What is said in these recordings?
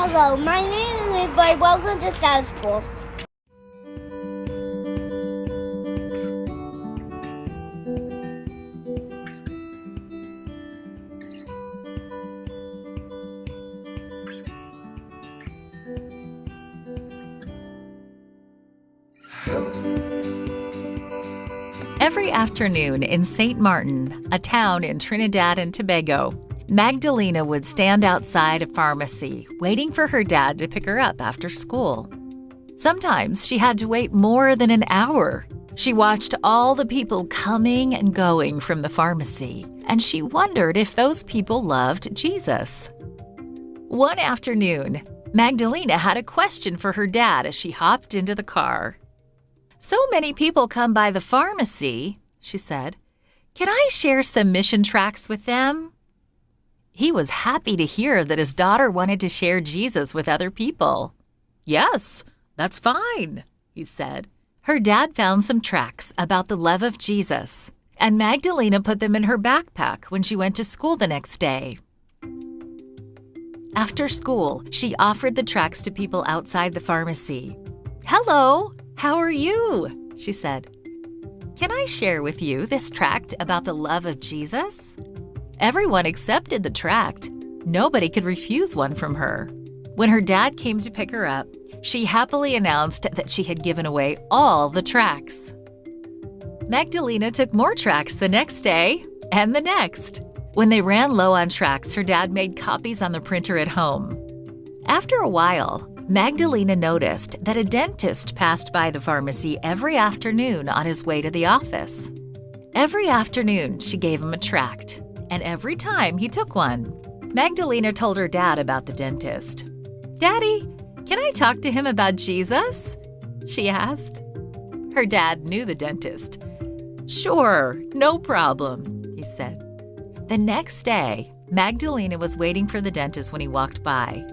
Hello, my name is Levi. Welcome to Sabbath School. Every afternoon in St. Martin, a town in Trinidad and Tobago, Magdalena would stand outside a pharmacy, waiting for her dad to pick her up after school. Sometimes she had to wait more than an hour. She watched all the people coming and going from the pharmacy, and she wondered if those people loved Jesus. One afternoon, Magdalena had a question for her dad as she hopped into the car. "So many people come by the pharmacy," she said. "Can I share some mission tracts with them?" He was happy to hear that his daughter wanted to share Jesus with other people. "Yes, that's fine," he said. Her dad found some tracts about the love of Jesus, and Magdalena put them in her backpack when she went to school the next day. After school, she offered the tracts to people outside the pharmacy. "Hello, how are you?" she said. "Can I share with you this tract about the love of Jesus?" Everyone accepted the tract. Nobody could refuse one from her. When her dad came to pick her up, she happily announced that she had given away all the tracts. Magdalena took more tracts the next day and the next. When they ran low on tracts, her dad made copies on the printer at home. After a while, Magdalena noticed that a dentist passed by the pharmacy every afternoon on his way to the office. Every afternoon, she gave him a tract, and every time he took one. Magdalena told her dad about the dentist. "Daddy, can I talk to him about Jesus?" she asked. Her dad knew the dentist. "Sure, no problem," he said. The next day, Magdalena was waiting for the dentist when he walked by.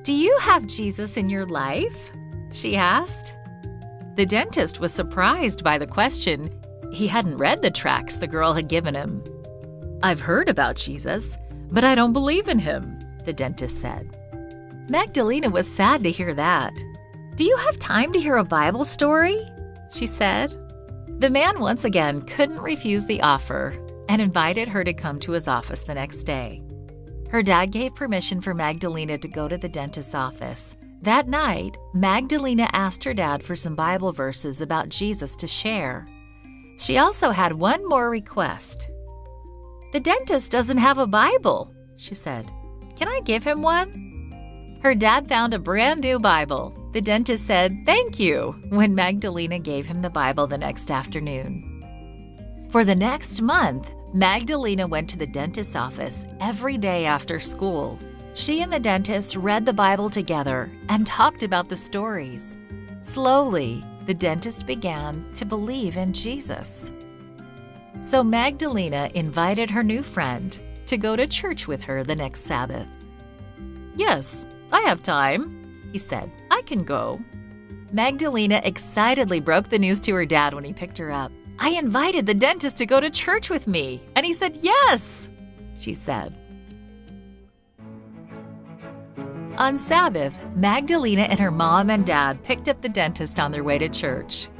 "Do you have Jesus in your life?" she asked. The dentist was surprised by the question. He hadn't read the tracts the girl had given him. "I've heard about Jesus, but I don't believe in him," the dentist said. Magdalena was sad to hear that. "Do you have time to hear a Bible story?" she said. The man once again couldn't refuse the offer and invited her to come to his office the next day. Her dad gave permission for Magdalena to go to the dentist's office. That night, Magdalena asked her dad for some Bible verses about Jesus to share. She also had one more request. "The dentist doesn't have a Bible," she said. "Can I give him one?" Her dad found a brand new Bible. The dentist said, "Thank you," when Magdalena gave him the Bible the next afternoon. For the next month, Magdalena went to the dentist's office every day after school. She and the dentist read the Bible together and talked about the stories. Slowly, the dentist began to believe in Jesus. So Magdalena invited her new friend to go to church with her the next Sabbath. "Yes, I have time," he said. "I can go." Magdalena excitedly broke the news to her dad when he picked her up. "I invited the dentist to go to church with me, and he said yes," she said. On Sabbath, Magdalena and her mom and dad picked up the dentist on their way to church.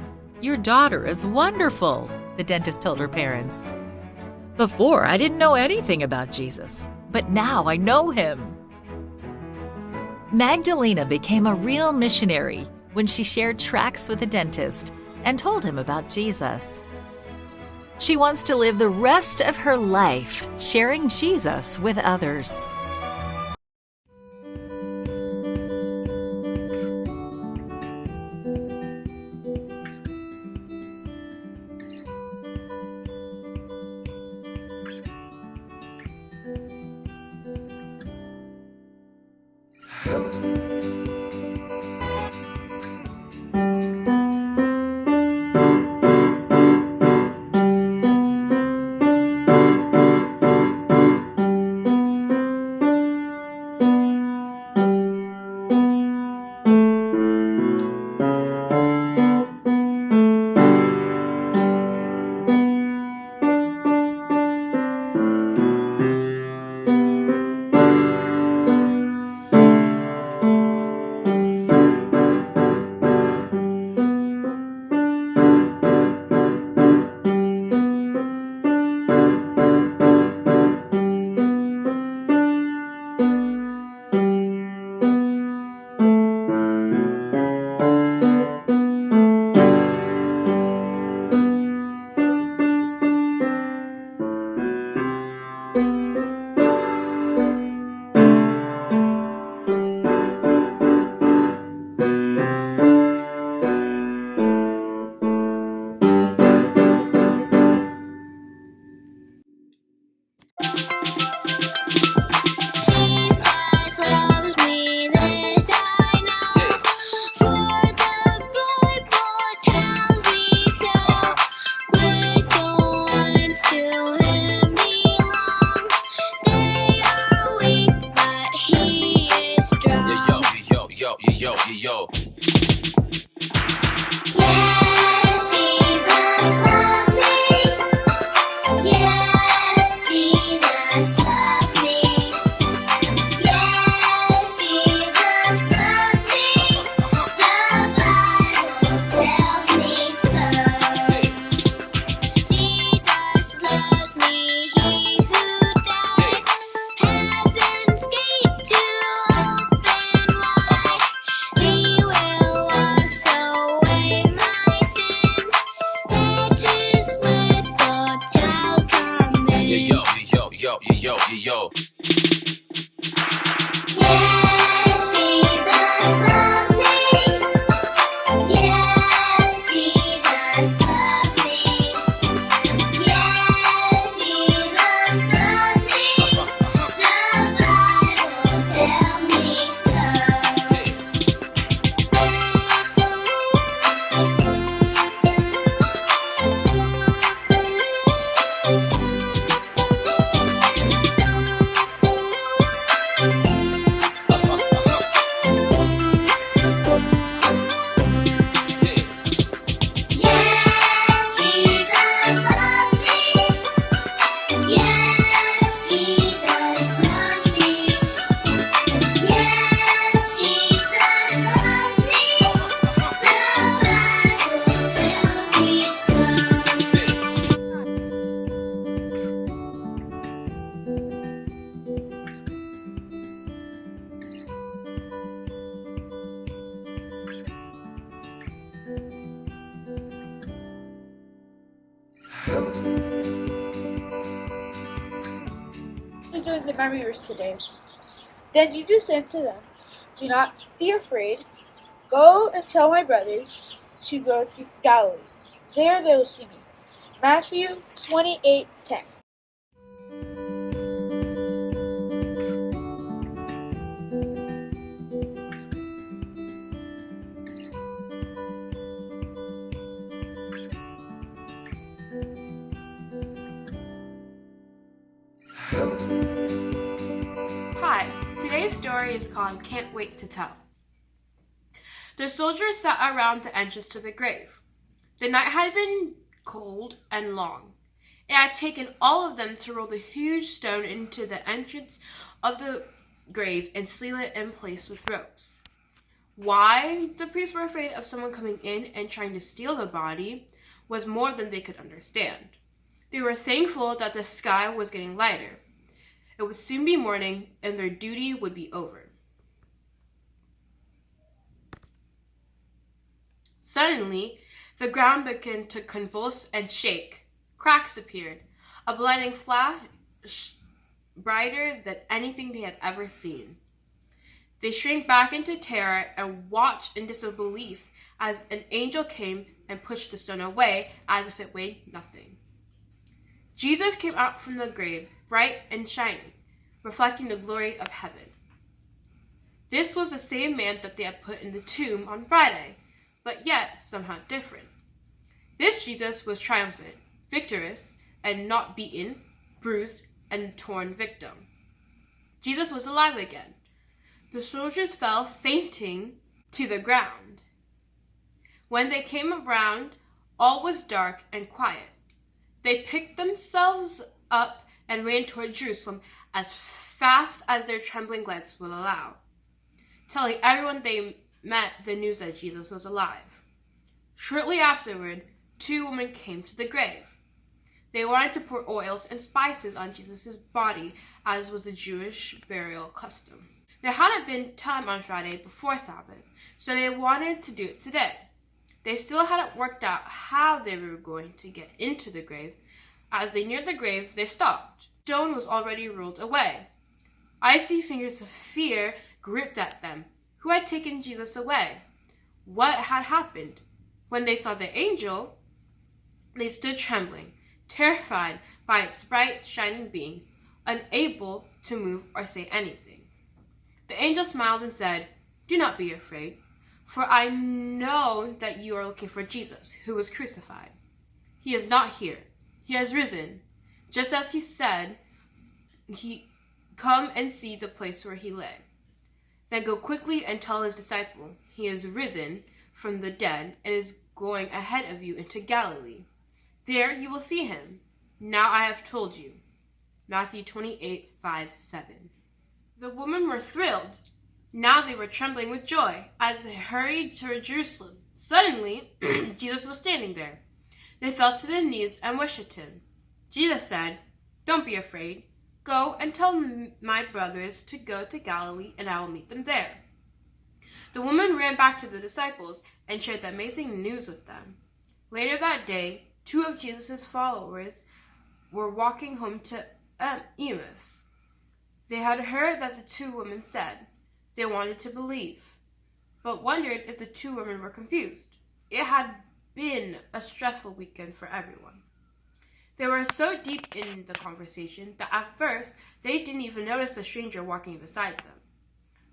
"Your daughter is wonderful," the dentist told her parents. "Before, I didn't know anything about Jesus, but now I know him." Magdalena became a real missionary when she shared tracts with the dentist and told him about Jesus. She wants to live the rest of her life sharing Jesus with others. Yo. Yes, Jesus loves me. Yes, Jesus loves me. Yes, Jesus loves me. The Bible tells me so. Yes, Jesus loves me. Yes, Jesus loves me. Yes, Jesus loves me. The Bible tells me so. Doing the memory verse today. Then Jesus said to them, "Do not be afraid. Go and tell my brothers to go to Galilee. There they will see me." Matthew 28:10. Hi, today's story is called Can't Wait to Tell. The soldiers sat around the entrance to the grave. The night had been cold and long. It had taken all of them to roll the huge stone into the entrance of the grave and seal it in place with ropes. Why the priests were afraid of someone coming in and trying to steal the body was more than they could understand. They were thankful that the sky was getting lighter. It would soon be morning, and their duty would be over. Suddenly, the ground began to convulse and shake. Cracks appeared, a blinding flash brighter than anything they had ever seen. They shrank back into terror and watched in disbelief as an angel came and pushed the stone away as if it weighed nothing. Jesus came out from the grave, bright and shining, reflecting the glory of heaven. This was the same man that they had put in the tomb on Friday, but yet somehow different. This Jesus was triumphant, victorious, and not beaten, bruised, and torn victim. Jesus was alive again. The soldiers fell fainting to the ground. When they came around, all was dark and quiet. They picked themselves up and ran toward Jerusalem as fast as their trembling legs would allow, telling everyone they met the news that Jesus was alive. Shortly afterward, 2 women came to the grave. They wanted to pour oils and spices on Jesus' body, as was the Jewish burial custom. There hadn't been time on Friday before Sabbath, so they wanted to do it today. They still hadn't worked out how they were going to get into the grave. As they neared the grave, they stopped. Stone was already rolled away. Icy fingers of fear gripped at them. Who had taken Jesus away? What had happened? When they saw the angel, they stood trembling, terrified by its bright, shining being, unable to move or say anything. The angel smiled and said, "Do not be afraid, for I know that you are looking for Jesus, who was crucified. He is not here. He has risen. Just as he said, come and see the place where he lay. Then go quickly and tell his disciple, he is risen from the dead and is going ahead of you into Galilee. There you will see him. Now I have told you." Matthew 28:5-7. The women were thrilled. Now they were trembling with joy as they hurried toward Jerusalem. Suddenly, Jesus was standing there. They fell to their knees and worshipped him. Jesus said, "Don't be afraid. Go and tell my brothers to go to Galilee, and I will meet them there." The woman ran back to the disciples and shared the amazing news with them. Later that day, 2 of Jesus' followers were walking home to Emmaus. They had heard that the two women said. They wanted to believe, but wondered if the two women were confused. It had been a stressful weekend for everyone. They were so deep in the conversation that at first they didn't even notice the stranger walking beside them.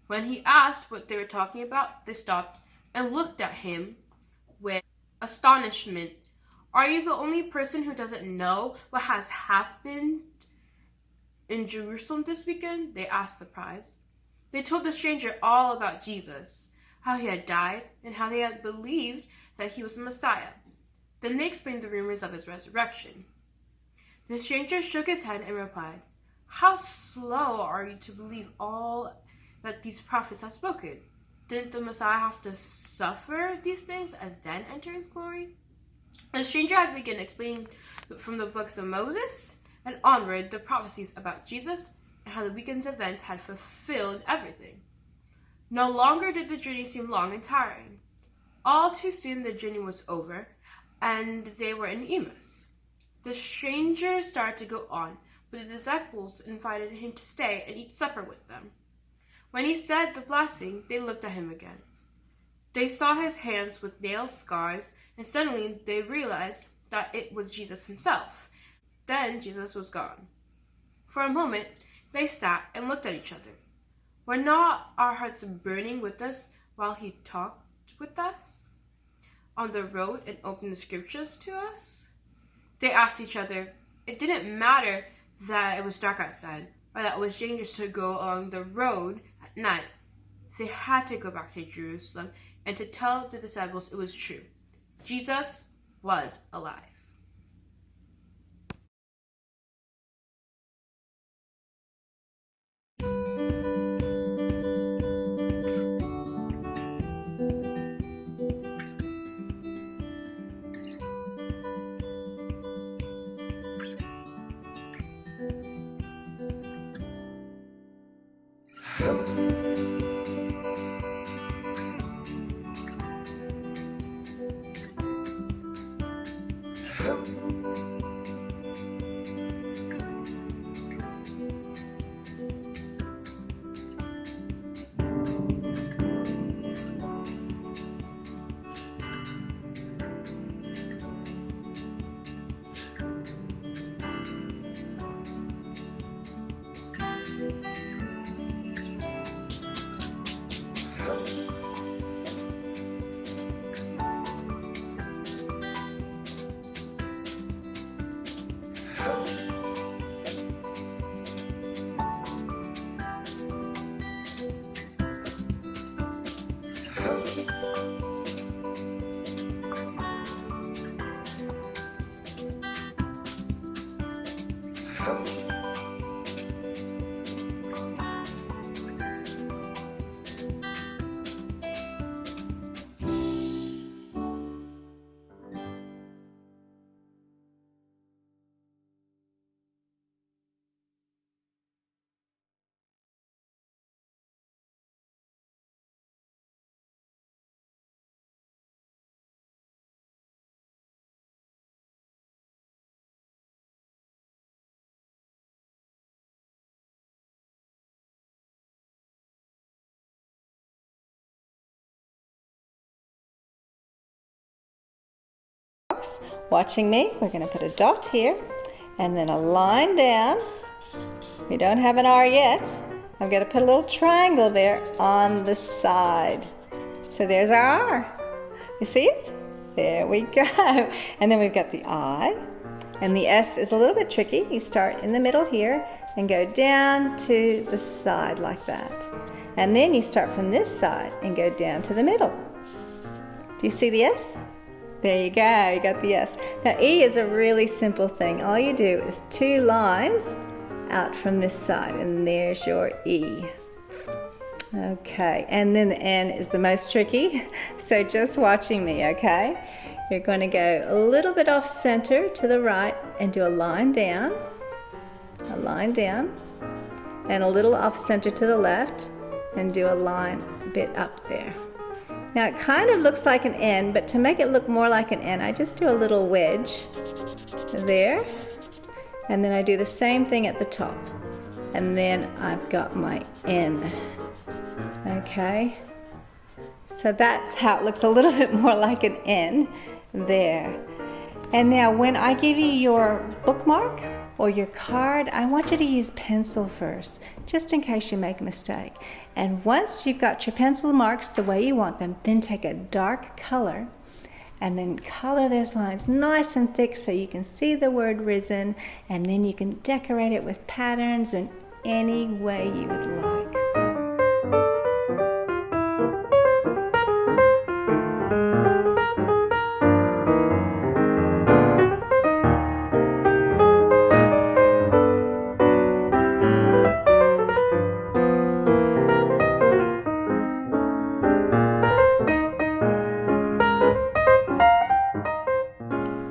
When he asked what they were talking about, they stopped and looked at him with astonishment. Are you the only person who doesn't know what has happened in Jerusalem this weekend? They asked, surprised. They told the stranger all about Jesus, how he had died, and how they had believed that he was the Messiah. Then they explained the rumors of his resurrection. The stranger shook his head and replied, How slow are you to believe all that these prophets have spoken? Didn't the Messiah have to suffer these things and then enter his glory? The stranger had begun explaining from the books of Moses and onward the prophecies about Jesus and how the weekend's events had fulfilled everything. No longer did the journey seem long and tiring. All too soon the journey was over, and they were in Emmaus. The stranger started to go on, but the disciples invited him to stay and eat supper with them. When he said the blessing, they looked at him again. They saw his hands with nail scars, and suddenly they realized that it was Jesus himself. Then Jesus was gone. For a moment, they sat and looked at each other. Were not our hearts burning with us while he talked with us on the road and opened the scriptures to us? They asked each other. It didn't matter that it was dark outside or that it was dangerous to go along the road at night. They had to go back to Jerusalem and to tell the disciples it was true. Jesus was alive. Watching me, we're going to put a dot here and then a line down. We don't have an R yet. I'm going to put a little triangle there on the side. So there's our R. You see it? There we go. And then we've got the I. And the S is a little bit tricky. You start in the middle here and go down to the side like that. And then you start from this side and go down to the middle. Do you see the S? There you go, you got the S. Now E is a really simple thing. All you do is 2 lines out from this side, and there's your E. Okay, and then the N is the most tricky, so just watching me, okay? You're going to go a little bit off center to the right and do a line down, and a little off center to the left, and do a line a bit up there. Now it kind of looks like an N, but to make it look more like an N, I just do a little wedge there, and then I do the same thing at the top. and then I've got my N. Okay, so that's how it looks a little bit more like an N there. And now when I give you your bookmark or your card, I want you to use pencil first, just in case you make a mistake. And once you've got your pencil marks the way you want them, then take a dark color and then color those lines nice and thick so you can see the word risen, and then you can decorate it with patterns in any way you would like.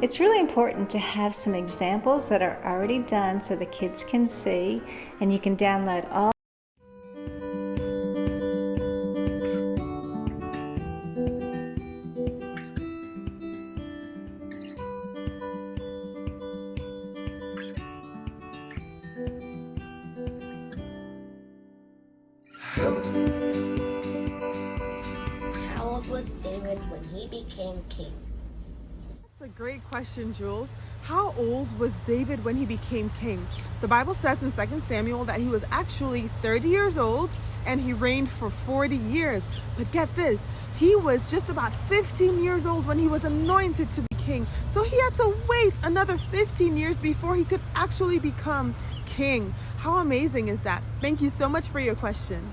It's really important to have some examples that are already done so the kids can see, and you can download all. How old was David when he became king? That's a great question, Jules. How old was David when he became king? The Bible says in 2 Samuel that he was actually 30 years old and he reigned for 40 years. But get this, he was just about 15 years old when he was anointed to be king. So he had to wait another 15 years before he could actually become king. How amazing is that? Thank you so much for your question.